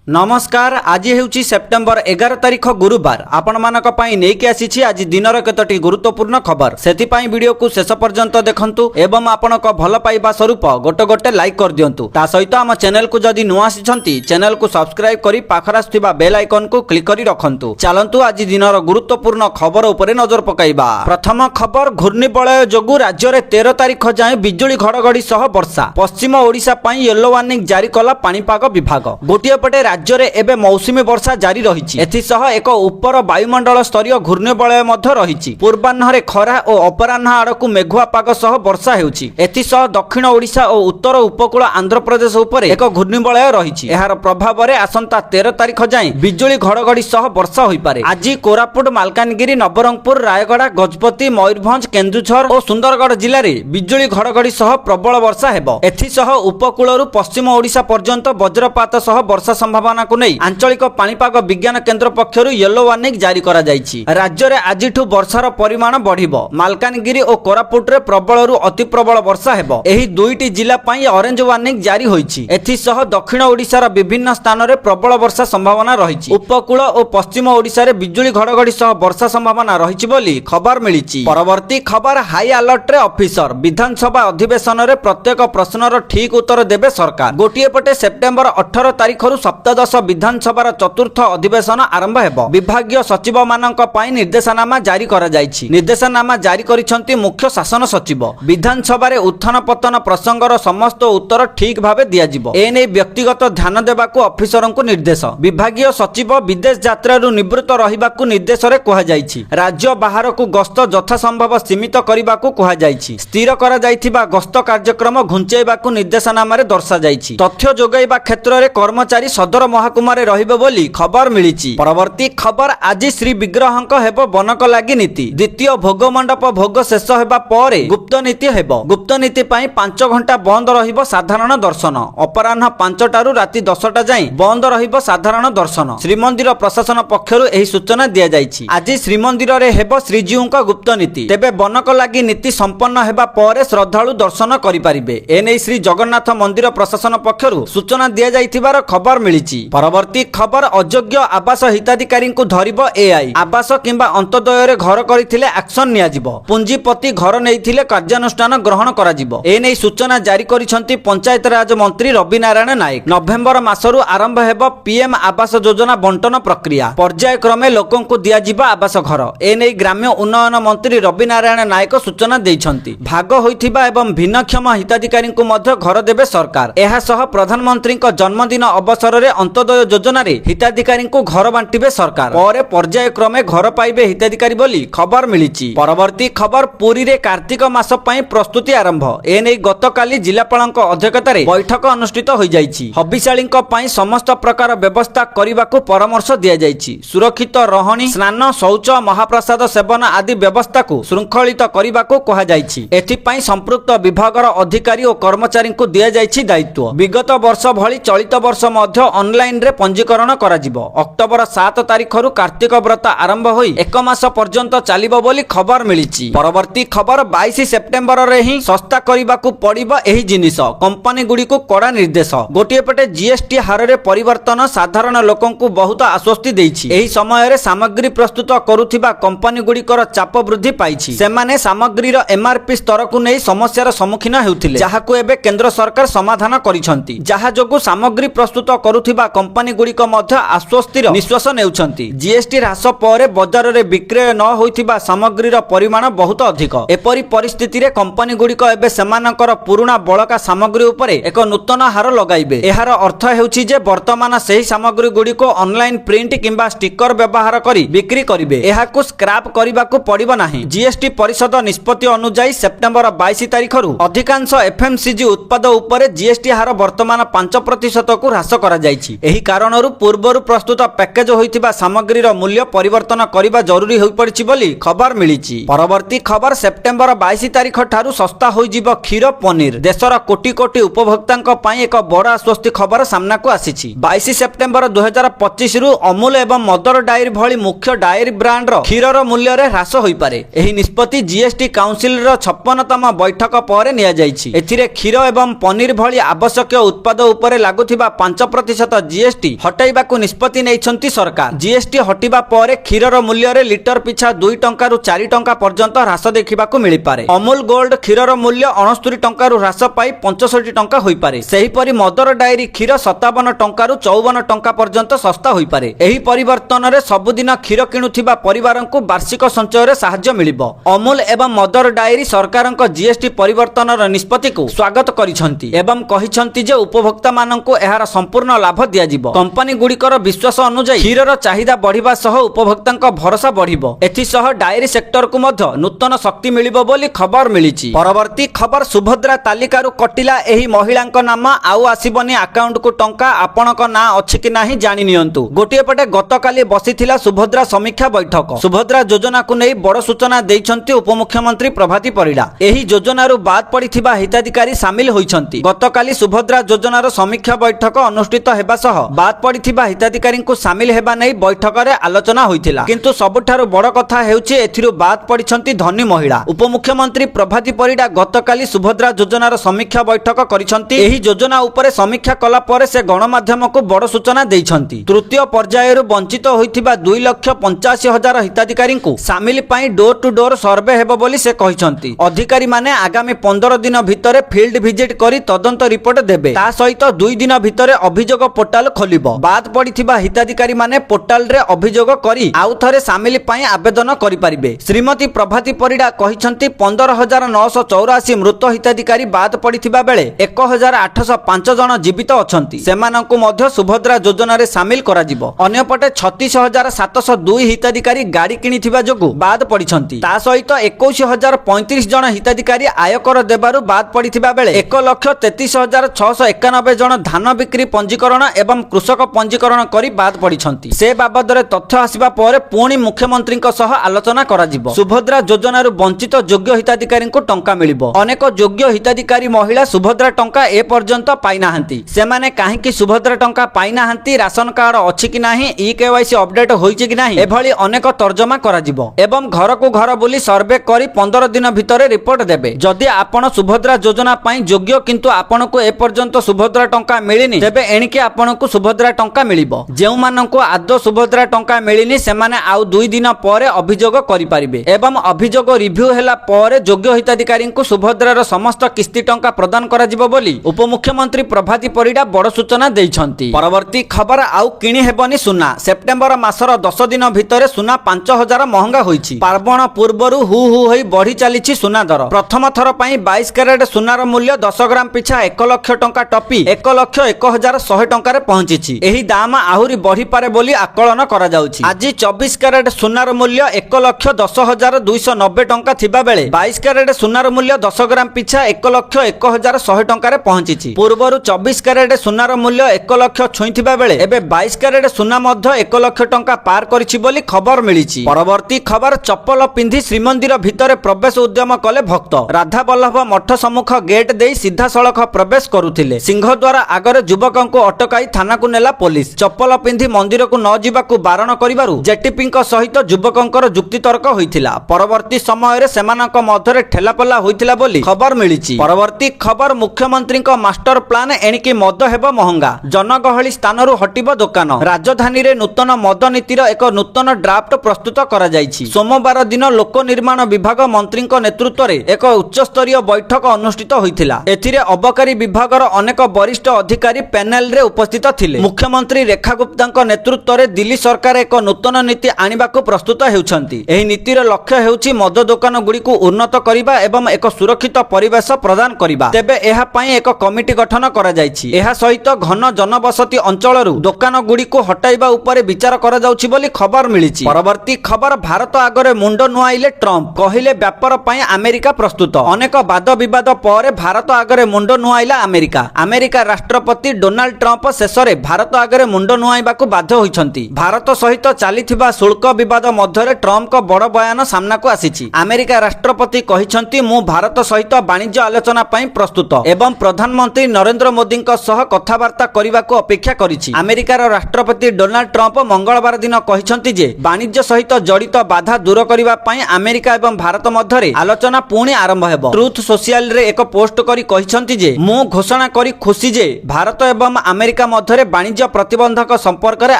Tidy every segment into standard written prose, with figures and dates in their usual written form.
नमस्कार। आज हेउची सेप्टेम्बर 11 तारिख गुरुवार। आपण मानक पई नेकी आसीछि आज दिनर केतोटी गुरुत्वपूर्ण खबर। सेति पई वीडियो को शेष पर्यंत देखंतु एवं आपनक भल पाइबा स्वरूप गोटे गोटे लाइक कर दियंतु। ता सहित हम चैनल को जदि नुआ आसीछंती चैनल को सब्सक्राइब करी पाखरा आथिबा बेल आइकन को क्लिक करी रखंतु। चलंतु आज दिनर गुरुत्वपूर्ण खबर उपरे नजर पकाइबा। प्रथम खबर, घूर्णिबलय जोगु राज्य रे 13 तारिख जाए बिजुली घड़घड़ी सह वर्षा। पश्चिम ओडिशा पई येलो वार्निंग जारी कला पाणीपाग विभाग। गोटिए पटे राज्य रे एबे मौसुमी वर्षा जारी रहिछि। एथिसह एक उपर वायुमंडल स्तरीय घूर्णिबलय मध्य रहिछि। पूर्वाह्न खरा और अपराह्न आड़कू मेघुआ पाग सह वर्षा हेउछि। एथिसह दक्षिण ओडिशा और उत्तर उपकूल आंध्र प्रदेश उपरे एक घूर्णिबलय रहिछि। एहार प्रभाव रे आसंता 13 तारिख जाए बिजुली घड़घड़ी सह वर्षा होई पारे। आज कोरापुट, मालकानगिरी, नवरंगपुर, रायगड़ा, गजपति, मयूरभंज, केन्दुझर और सुंदरगढ़ जिले में बिजुली घड़घड़ी सह प्रबल वर्षा हेबो। एथिसह उपकूलरू पश्चिम ओडिशा पर्यंत वज्रपात सह वर्षा संभावना को नहीं आंचलिक पाणीपाग विज्ञान केन्द्र पक्षरु येलो वार्निंग जारी करा जायछि। राज्य रे आजिठु वर्षार परिमाण बढ़िबो। मालकानगिरी और कोरापुट रे प्रबलरू अति प्रबल वर्षा हेबो। एही दुईटी जिला पई ऑरेंज वार्निंग जारी होईछि। एथिसह दक्षिण ओडिशार विभिन्न स्थान रे प्रबल वर्षा संभावना रहिछि। उपकूल और पश्चिम ओडिशा रे बिजुली घड़घड़ी सह वर्षा संभावना रहिछि बोली खबर मिलिछि। परवर्ती खबर, हाई अलर्ट रे ऑफिसर। विधानसभा अधिवेशन रे प्रत्येक प्रश्नर ठीक उत्तर देबे सरकार। गोटिए पटे सेप्टेम्बर 18 तारिखरु सप्तदश विधानसभार चतुर्थ अधिवेशन आरंभ हेबो। विभागीय सचिव मानक पई निर्देशनामा जारी करा जायछि। निर्देशनामा जारी करिसंती मुख्य शासन सचिव। विधानसभा रे उत्थान पतन प्रसंगर समस्त उत्तर ठीक भाबे दिया जिवो। एने व्यक्तिगत ध्यान देबाकू अफिसरंकु निर्देश। विभागीय सचिव विदेश यात्रारू निवृत्त रहिबाकू निर्देश रे कहा जायछि। राज्य बाहरकू गस्त यथा संभव सीमित करिबाकू कहा जायछि। स्थिर करा जायथिबा गस्त कार्यक्रम घुंचेबाकू निर्देशनामा रे दर्शा जायछि। तथ्य जोगाइबा क्षेत्र रे कर्मचारी सदर महकुमारे रहिबे बोली खबर मिलिछि। परवर्ती खबर, आज श्री विग्रहंक हेबो बनक लागि नीति। द्वितीय भोग मंडप भोग शेष हेबा परे गुप्त नीति हेबो। गुप्त नीति पई 5 घंटा बंद रहिबो साधारण दर्शन। अपराह्न 5 टारू राति 10 टा जाए बंद रहिबो साधारण दर्शन। श्रीमंदिर प्रशासन पक्षरु एही सूचना दिया जायछि। आज श्रीमंदिर रे हेबो श्रीजीउंक गुप्त नीति। तेबे बनक लागि नीति संपन्न हेबा परे श्रद्धालु दर्शन करि परिबे। एनै श्री जगन्नाथ मंदिर प्रशासन पक्षरु सूचना दिया जायथिबार खबर मिलिछि। परवर्ती खबर, अयोग्य आवास हिताधिकारी को धरिबो एआई। आवास किंबा अंत्योदय रे घर करिथिले एक्शन निया जिवो। पुंजीपति घर नेइथिले कार्यानुष्ठान ग्रहण करा जिवो। एनै सूचना जारी करिसंती पंचायत राज मंत्री रवि नारायण नायक। नवेम्बर मासरु आरंभ हेबो पीएम आवास योजना बंटन प्रक्रिया। पर्याय क्रमे लोकन को दिया जिवो आवास घर। एनै ग्राम्य उन्नयन मंत्री रवि नारायण नायक सूचना दैछंती। भाग होइथिबा एवं भिन्नक्षम हिताधिकारी को मध्य घर देबे सरकार। एहा सह प्रधानमंत्री को जन्मदिन अवसर रे अंत्योदय योजना रे हिताधिकारी को घर बांटिबे सरकार। परे पर्याय क्रमे घर पाइबे हिताधिकारी बोली खबर मिलिछि। परवर्ती खबर, पुरी रे कार्तिक मास पई प्रस्तुति आरंभ। एनै गतकाली जिलापालक अध्यक्षतार बैठक अनुष्ठित होई जाइछि। हबिशालीक पई समस्त प्रकार व्यवस्था करिबाकू परामर्श दिया जाइछि। सुरक्षित रहणी, स्नान, शौच, महाप्रसाद सेवन आदि व्यवस्था को श्रृंखलित करिबाकू कहा जाइछि। एथि पई संपृक्त विभागर अधिकारी और कर्मचारी को दिया जाइछि दायित्व। विगत वर्ष भली चलित वर्ष मध्य ऑनलाइन रे पंजीकरण करा जिवो। अक्टोबर 7 तारिखरु कार्तिक व्रत आरंभ होई 1 मास पर्यंत चलिबो बोली खबर मिलिछि। परवर्ती खबर, 22 सेप्टेम्बर रे ही सस्ता करिबाकू पड़िबो एही जिनिस। कंपनी गुडी को कड़ा निर्देश। गोटिए पटे जीएसटी हार रे परिवर्तन साधारण लोकन को बहुत आश्वस्ति देइछि। एही समय रे सामग्री प्रस्तुत करूथिबा कंपनी गुडीकर चाप वृद्धि पाइछि। सेमाने सामग्रीर एमआरपी स्तर को नै समस्यार सम्मुखीन हेउथिले, जाहाकू एबे केंद्र सरकार समाधान करिसंती। जाहा जोगु सामग्री प्रस्तुत करूथिबा कंपनी गुडीक मध्य आश्वस्तिर निश्वास नेउछंती। जीएसटी ह्रास परे बजार रे विक्रय न होइथिबा सामग्रीर परिमाण बहुत अधिक। एपरि परिस्थिति रे कंपनी गुडीक एबे सेमानकर पुरुणा बळका सामग्री उपरे एक नूतन हार लगाइबे। एहार अर्थ हेउछि जे वर्तमान सेही सामग्री गुडीको ऑनलाइन प्रिंट किंबा स्टिकर व्यवहार करी बिक्री करिबे। एहाकू स्क्रैप करिबाकू पड़िबो नाही। जीएसटी परिषद निष्पत्ति अनुसार सेप्टेम्बर 22 तारिखरु अधिकांश एफएमसीजी उत्पाद उपरे जीएसटी हार वर्तमान 5% को ह्रास करा जाइछि। एही कारणरु पूर्वरु प्रस्तुत पैकेज होइथिबा सामग्रीर मूल्य परिवर्तन करिबा जरूरी होई पड़िछि बोली खबर मिलिछि। परवर्ती खबर, सेप्टेम्बर 22 तारिख ठारू सस्ता होई जिवो क्षीर पनीर। देशर कोटी कोटी उपभोक्तांक पई एक बड़ आश्वस्ति खबर सामना को आसीछि। 22 सेप्टेम्बर 2025 रु अमूल एवं मदर डायरी भली मुख्य डायरी ब्रांड रो क्षीरर मूल्य रे ह्रास होई पारे। एही निष्पत्ति जीएसटी काउंसिल रो 56तम बैठक परे निया जाइछि। एथिरे क्षीर एवं पनीर भली आवश्यक उत्पाद उपरे लागुथिबा 5% जीएसटी हटाइबाकू निष्पत्ति नेइछंती सरकार। जीएसटी हटिबा परे क्षीरर मूल्य लिटर पिछा 2 टंका रु 4 टंका पर्यंत ह्रास देखिबाकू मिली पारे। अमूल गोल्ड क्षीरर मूल्य 69 टंका रु ह्रास पाई 65 टंका होई पारे। सेहीपरि मदर डायरी क्षीर 57 टंका रु 54 टंका पर्यंत सस्ता होई पारे। एही परिवर्तन रे सबुदिन क्षीर किणुथिबा परिवारंकु वार्षिक संचय रे सहाय्य मिलिबो। अमूल एवं मदर डायरी सरकारक जीएसटी परिवर्तनर निष्पत्ति को स्वागत करिसंती एवं कहिसंती जे उपभोक्ता मानंकु एहार संपूर्ण लाभ दियाजिबो। कंपनी गुड़िकर विश्वास अनुसार क्षीरर चाहिदा बढ़िबा सह उपभोक्तांक भरोसा बढ़िबो। एथि सह डायरी सेक्टर को मध्य नूतन शक्ति मिलिबो बोली खबर मिलिछि। परवर्ती खबर सुभद्रा तालिकारु कटिला एही महिलांक नाम आउ आसीबनी अकाउंट को टंका आपणक ना अछि कि नाही जानि नियंतु। गोटिए पटे गतकाली बसिथिला सुभद्रा समीक्षा बैठक। सुभद्रा योजना को नै बड़ सूचना दैछंती उपमुख्यमंत्री प्रभाती परिडा। एही योजनारु बाद पड़िथिबा हिताधिकारी सामिल होइछंती। गतकाली सुभद्रा योजनार समीक्षा बैठक अनुष्ठित हेबा सह बाद पड़िथिबा हिताधिकारींकु सामिल हेबा नै बैठक रे आलोचना होइथिला। किंतु सबुठारु बड़ कथा हेउछि एथिरु बाद पड़िछंती धनी महिला। उपमुख्यमंत्री प्रभाती परिडा गतकाली सुभद्रा योजनार समीक्षा बैठक करिछंती। एही योजना उपरे समीक्षा कला परे से गणमाध्यम को बड़ सूचना दैछंती। तृतीय पर्यायरु वंचित होइथिबा 2,85,000 हिताधिकारी सामिल पाई डोर टू डोर सर्वे हेबो बोली से कहिसंती। अधिकारी माने आगामी 15 दिन भितरे फील्ड विजिट करी तदंत रिपोर्ट देबे। ता सहित 2 दिन भितरे अभियोग पोर्टाल खोलिबो। बाद पड़िथिबा हिताधिकारी माने पोर्टाल रे अभियोग करी आउ थरे सामिल पाई आवेदन करि परिबे। श्रीमती प्रभाती परिडा कहिसंती 15,984 मृत हिताधिकारी बाद पड़िथिबा बेले 1,805 जन जीवित अछंती। सेमानंकु मध्य सुभद्रा योजना रे सामिल करा जिवो। अन्यपटे 36,702 हिताधिकारी गाड़ी किनिथिबा जोगु बाद पड़िछंती। ता सहित 21,035 जन हिताधिकारी आयकर देबारु बाद पड़िथिबा बेले 1,33,691 जन धान बिक्री पंजीकरण एवं कृषक पंजीकरण करी बाद पड़िछंती। से बाबदरे तथ्य आसिबा परे पुणी मुख्यमंत्री सह आलोचना करा जिवो। सुभद्रा योजनारु वंचित योग्य हिताधिकारी टंका मिलिबो। अनेक योग्य हिताधिकारी महिला सुभद्रा टंका ए पर्यंत पाई नाहंती। सेमाने काहेकि सुभद्रा टंका पाई नाहंती, राशन कार्ड अछि कि नाही, ई केवाईसी अपडेट होईछि कि नाही, एभली अनेक तर्जमा करा जिवो एवं घर को घर बुली सर्वे करी 15 दिन भितरे रिपोर्ट देबे। जदि आपण सुभद्रा योजना पाई योग्य किंतु आपनको ए पर्यंत सुभद्रा टंका मिलिनी तेबे एणिके आपनको सुभद्रा टंका मिलिबो। जेउ माननको आदो सुभद्रा टंका मिलिनी सेमाने आउ 2 दिन परे अभियोग करि परिबे एवं अभियोग रिव्यू हेला परे योग्य हिताधिकारी को सुभद्रार समस्त किस्ती टंका प्रदान करा जिवो बोली उपमुख्यमंत्री प्रभाती परिडा बड़ सूचना दैछंती। परवर्ती खबर आउ किणी हेबनी सुना। सेप्टेम्बर मासर 10 दिन भितरे सुना 5,000 महंगा होईछि। पार्वण पूर्वरु हु हु होई बढ़ी चलीछि सुना दर। प्रथम थर पई 22 कैरेट सुनार मूल्य 10 ग्राम पिछा 1 लाख टंका टपी 1,01,100 टंका पहुंची। एही दाम आहुरी बढ़ी पारे बोली आकलन करा जाउछि। आज 24 कैरेट सुनार मूल्य 1,10,290 टंका थिबा बेले 22 कैरेट सुनार मूल्य 10 ग्राम पिछा 1,01,100 टंका पहुंची। पूर्वरु 24 कैरेट सुनार मूल्य 1 लाख छुईथिबा बेले एबे 22 कैरेट सुना मध्य 1 लाख टंका पार करिछि बोली खबर मिलिछि। परवर्ती खबर चप्पल पिंधि श्रीमंदिर भितरे प्रवेश उद्यम कले भक्त। राधा बल्लभ मठ सम्मुख गेट देई सीधा सड़क प्रवेश करुथिले। सिंह द्वारा आगरे युवकंको अटकाई थाना को नेला पुलिस। चप्पल पिंधि मंदिर को न जिबाकू बारण करिबारु जेटीपीଙ୍କ सहित युवकंकर जुक्ति तर्क होइथिला। परवर्ती समय रे सेमानक मध्यरे ठेलापला होइथिला बोली खबर मिलिछि। परवर्ती खबर मुख्यमंत्रीଙ୍କ मास्टर प्लान एणिकी मद हेबो महंगा। जनगहली स्थानरु हटिबो दुकान। राजधानी रे नूतन मद नीतिर एक नूतन ड्राफ्ट प्रस्तुत करा जाइछि। सोमवार दिन लोक निर्माण विभाग मंत्रीଙ୍କ नेतृत्व रे एक उच्च स्तरीय बैठक अनुष्ठित होइथिला। एथिरे अबकारी विभागर अनेक वरिष्ठ अधिकारी पैनल रे उपस्थित थिले। मुख्यमंत्री रेखा गुप्ताଙ୍କ नेतृत्व रे दिल्ली सरकार एक नूतन नीति आनिबाकू प्रस्तुत हेउछंती। एही नीतिर लक्ष्य हेउछि मद दुकान गुडी को उन्नत करिबा एवं एक सुरक्षित परिवेश प्रदान करिबा। तेबे एहा पई एक कमिटी गठन करा जाइछि। एहा सहित घन जनबसती अंचलरू दुकान गुडी को हटाइबा उपरे विचार करा जाउछि बोली खबर मिलिछि। परवर्ती खबर भारत आगरे मुंड नुआइले ट्रम्प कहिले व्यापार पई अमेरिका प्रस्तुत। अनेक वाद विवाद परे भारत आगरे मुंड नुआइला अमेरिका। अमेरिका राष्ट्रपति डोनाल्ड ट्रम्प शेषरे भारत आगरे मुंड नुआइबाकू बाध्य होइछंती। भारत सहित चालिथिबा शुल्क विवाद मध्यरे ट्रम्पक बड़ बयान सामना को आसीछि। अमेरिका राष्ट्रपति कहिछंती मु भारत सहित वाणिज्य आलोचना पई प्रस्तुत एवं प्रधानमंत्री नरेंद्र मोदीଙ୍କ सह कथाबार्ता करिबाकू अपेक्षा करिछि। अमेरिकार राष्ट्रपति डोनाल्ड ट्रम्प मंगलवार दिन कहिछंती जे वाणिज्य सहित जड़ित बाधा दूर करिबा पई अमेरिका एवं भारत मध्यरे आलोचना पुणी आरंभ हेबो। ट्रुथ सोशल रे एक पोस्ट करी कहिछंती जे मु घोषणा करी खुशी जे भारत एवं अमेरिका ଆମେରିका ମଧ୍ୟରେ ବାଣିଜ୍ୟ ପ୍ରତିବନ୍ଧକ ସମ୍ପର୍କରେ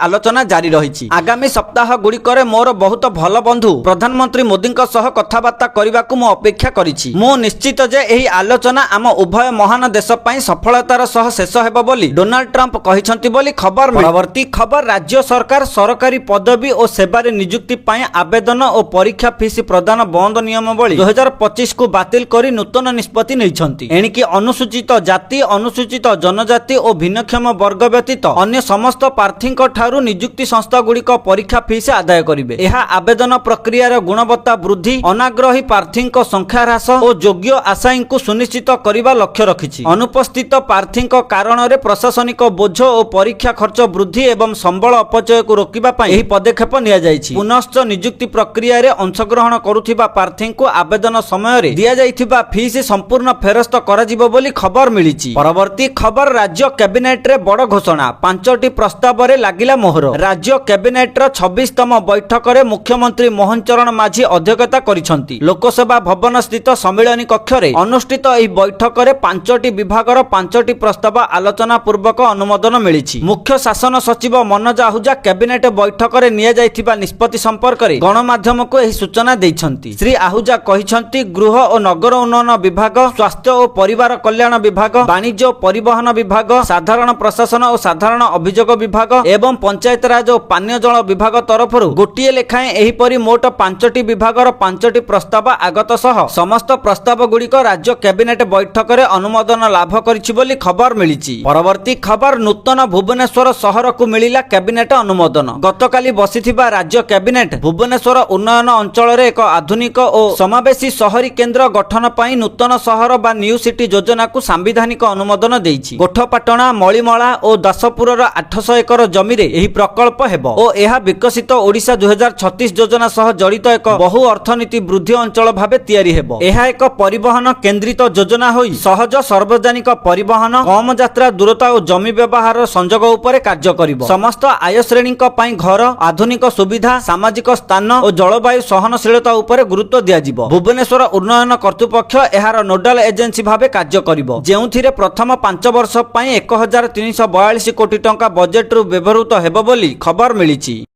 ଆଲୋଚନା ଜାରି ରହିଛି। ଆଗାମୀ ସପ୍ତାହ ଗୁଡ଼ିକରେ ମୋର ବହୁତ ଭଲ ବନ୍ଧୁ ପ୍ରଧାନମନ୍ତ୍ରୀ ମୋଦିଙ୍କ ସହ କଥାବାର୍ତ୍ତା କରିବାକୁ ମୁଁ ଅପେକ୍ଷା କରିଛି। ମୁଁ ନିଶ୍ଚିତ ଯେ ଏହି ଆଲୋଚନା ଆମ ଉଭୟ ମହାନ ଦେଶ ପାଇଁ ସଫଳତାର ସହ ଶେଷ ହେବ ବୋଲି ଡୋନାଲ୍ଡ ଟ୍ରମ୍ପ କହିଛନ୍ତି ବୋଲି ଖବର। ପରବର୍ତ୍ତୀ ଖବର, ରାଜ୍ୟ ସରକାର ସରକାରୀ ପଦବୀ ଓ ସେବାରେ ନିଯୁକ୍ତି ପାଇଁ ଆବେଦନ ଓ ପରୀକ୍ଷା ଫିସ୍ ପ୍ରଦାନ ବନ୍ଦ ନିୟମାବଳୀ 2025 କୁ ବାତିଲ କରି ନୂତନ ନିଷ୍ପତ୍ତି ନେଇଛନ୍ତି। ଏଣିକି ଅନୁସୂଚିତ ଜାତି, ଅନୁସୂଚିତ ଜନଜାତି ଓ ଭିନ୍ନକ୍ଷମ ବର୍ଗ ବ୍ୟତୀତ ଅନ୍ୟ ସମସ୍ତ ପ୍ରାର୍ଥୀଙ୍କ ଠାରୁ ନିଯୁକ୍ତି ସଂସ୍ଥା ଗୁଡ଼ିକ ପରୀକ୍ଷା ଫିସ୍ ଆଦାୟ କରିବେ। ଏହା ଆବେଦନ ପ୍ରକ୍ରିୟାର ଗୁଣବତ୍ତା ବୃଦ୍ଧି, ଅନାଗ୍ରହୀ ପ୍ରାର୍ଥୀଙ୍କ ସଂଖ୍ୟା ହ୍ରାସ ଓ ଯୋଗ୍ୟ ଆଶାୟୀଙ୍କୁ ସୁନିଶ୍ଚିତ କରିବା ଲକ୍ଷ୍ୟ ରଖିଛି। ଅନୁପସ୍ଥିତ ପ୍ରାର୍ଥୀଙ୍କ କାରଣରେ ପ୍ରଶାସନିକ ବୋଝ ଓ ପରୀକ୍ଷା ଖର୍ଚ୍ଚ ବୃଦ୍ଧି ଏବଂ ସମ୍ବଳ ଅପଚୟକୁ ରୋକିବା ପାଇଁ ଏହି ପଦକ୍ଷେପ ନିଆଯାଇଛି। ପୁନଶ୍ଚ ନିଯୁକ୍ତି ପ୍ରକ୍ରିୟାରେ ଅଂଶଗ୍ରହଣ କରୁଥିବା ପ୍ରାର୍ଥୀଙ୍କୁ ଆବେଦନ ସମୟରେ ଦିଆଯାଇଥିବା ଫିସ୍ ସମ୍ପୂର୍ଣ୍ଣ ଫେରସ୍ତ କରାଯିବ ବୋଲି ଖବର ମିଳିଛି। ପରବର୍ତ୍ତୀ ଖବର, ରାଜ୍ୟ କ୍ୟାବିନେଟରେ ବଡ଼ ଘୋଷଣା, 5ଟି ପ୍ରସ୍ତାବରେ ଲାଗିଲା ମୋହର। ରାଜ୍ୟ କ୍ୟାବିନେଟର 26ତମ ବୈଠକରେ ମୁଖ୍ୟମନ୍ତ୍ରୀ ମୋହନ ଚରଣ ମାଝୀ ଅଧ୍ୟକ୍ଷତା କରିଛନ୍ତି। ଲୋକସେବା ଭବନ ସ୍ଥିତ ସମ୍ମିଳନୀ କକ୍ଷରେ ଅନୁଷ୍ଠିତ ଏହି ବୈଠକରେ 5ଟି ବିଭାଗର 5ଟି ପ୍ରସ୍ତାବ ଆଲୋଚନା ପୂର୍ବକ ଅନୁମୋଦନ ମିଳିଛି। ମୁଖ୍ୟ ଶାସନ ସଚିବ ମନୋଜ ଆହୁଜା କ୍ୟାବିନେଟ ବୈଠକରେ ନିଆଯାଇଥିବା ନିଷ୍ପତ୍ତି ସମ୍ପର୍କରେ ଗଣମାଧ୍ୟମକୁ ଏହି ସୂଚନା ଦେଇଛନ୍ତି। ଶ୍ରୀ ଆହୁଜା କହିଛନ୍ତି, ଗୃହ ଓ ନଗର ଉନ୍ନୟନ ବିଭାଗ, ସ୍ୱାସ୍ଥ୍ୟ ଓ ପରିବାର କଲ୍ୟାଣ ବିଭାଗ, ବାଣିଜ୍ୟ ଓ ପରିବହନ ବିଭାଗ, ସାଧାରଣ ପ୍ରଶାସନ ଓ ସାଧାରଣ ଅଭିଯୋଗ ବିଭାଗ ଏବଂ ପଞ୍ଚାୟତରାଜ ଓ ପାନୀୟ ଜଳ ବିଭାଗ ତରଫରୁ ଗୋଟିଏ ଲେଖାଏଁ ଏହିପରି ମୋଟ 5ଟି ବିଭାଗର 5ଟି ପ୍ରସ୍ତାବ ଆଗତ ସହ ସମସ୍ତ ପ୍ରସ୍ତାବ ଗୁଡ଼ିକ ରାଜ୍ୟ କ୍ୟାବିନେଟ ବୈଠକରେ ଅନୁମୋଦନ ଲାଭ କରିଛି ବୋଲି ଖବର ମିଳିଛି। ପରବର୍ତ୍ତୀ ଖବର, ନୂତନ ଭୁବନେଶ୍ୱର ସହରକୁ ମିଳିଲା କ୍ୟାବିନେଟ ଅନୁମୋଦନ। ଗତକାଲି ବସିଥିବା ରାଜ୍ୟ କ୍ୟାବିନେଟ ଭୁବନେଶ୍ୱର ଉନ୍ନୟନ ଅଞ୍ଚଳରେ ଏକ ଆଧୁନିକ ଓ ସମାବେଶୀ ସହରୀ କେନ୍ଦ୍ର ଗଠନ ପାଇଁ ନୂତନ ସହର ବା ନ୍ୟୁ ସିଟି ଯୋଜନାକୁ ସାମ୍ବିଧାନିକ ଅନୁମୋଦନ ଦେଇଛି। ଗୋଠପାଟଣା, ମଳିମଳା ଓ ଦାସପୁରର 800 ଏକର ଜମିରେ ଏହି ପ୍ରକଳ୍ପ ହେବ ଓ ଏହା ବିକଶିତ ଓଡ଼ିଶା 2036 ଯୋଜନା ସହ ଜଡ଼ିତ ଏକ ବହୁ ଅର୍ଥନୀତି ବୃଦ୍ଧି ଅଞ୍ଚଳ ଭାବେ ତିଆରି ହେବ। ଏହା ଏକ ପରିବହନ କେନ୍ଦ୍ରିତ ଯୋଜନା ହୋଇ ସହଜ ସାର୍ବଜନିକ ପରିବହନ, କମ ଯାତ୍ରା ଦୂରତା ଓ ଜମି ବ୍ୟବହାର ସଂଯୋଗ ଉପରେ କାର୍ଯ୍ୟ କରିବ। ସମସ୍ତ ଆୟ ଶ୍ରେଣୀଙ୍କ ପାଇଁ ଘର, ଆଧୁନିକ ସୁବିଧା, ସାମାଜିକ ସ୍ଥାନ ଓ ଜଳବାୟୁ ସହନଶୀଳତା ଉପରେ ଗୁରୁତ୍ୱ ଦିଆଯିବ। ଭୁବନେଶ୍ୱର ଉନ୍ନୟନ କର୍ତ୍ତୃପକ୍ଷ ଏହାର ନୋଡାଲ ଏଜେନ୍ସି ଭାବେ କାର୍ଯ୍ୟ କରିବ, ଯେଉଁଥିରେ ପ୍ରଥମ 5 ବର୍ଷ ପାଇଁ 1342 କୋଟି ଟଙ୍କା ବଜେଟରୁ ବ୍ୟବହୃତ ହେବ ବୋଲି ଖବର ମିଳିଛି।